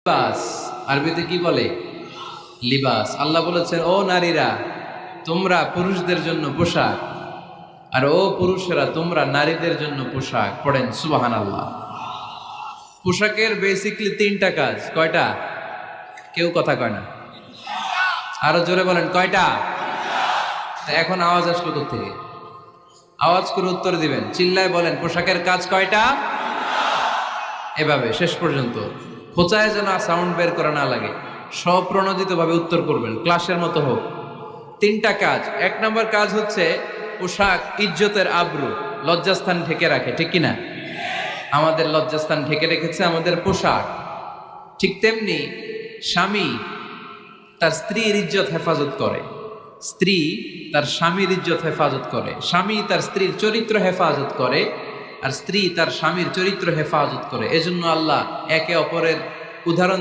লিবাস আরবিতে কি বলে? লিবাস। আল্লাহ বলেছেন, ও নারীরা তোমরা পুরুষদের জন্য পোশাক, আর ও পুরুষেরা তোমরা নারীদের জন্য পোশাক। পড়েন সুবহানাল্লাহ। পোশাকের বেসিকলি তিনটা কাজ। কয়টা? কেউ কথা কয় না, আরো জোরে বলেন কয়টা? এখন আওয়াজ আসলো কোত্থেকে? আওয়াজ করে উত্তর দিবেন, চিল্লায় বলেন পোশাকের কাজ কয়টা? এভাবে শেষ পর্যন্ত খোঁচায় যেন সাউন্ড বের করা না লাগে, স্বপ্রণোদিত ভাবে উত্তর করবেন, ক্লাসের মতো হোক। তিনটা কাজ। এক নম্বর কাজ হচ্ছে পোশাক ইজ্জতের আবরু, লজ্জাস্থান ঢেকে রাখে, ঠিক কিনা? আমাদের লজ্জাস্থান ঢেকে রেখেছে আমাদের পোশাক। ঠিক তেমনি স্বামী তার স্ত্রীর ইজ্জত হেফাজত করে, স্ত্রী তার স্বামীর ইজ্জত হেফাজত করে, স্বামী তার স্ত্রীর চরিত্র হেফাজত করে, আর স্ত্রী তার স্বামীর চরিত্র হেফাজত করে। এজন্য আল্লাহ একে অপরের উদাহরণ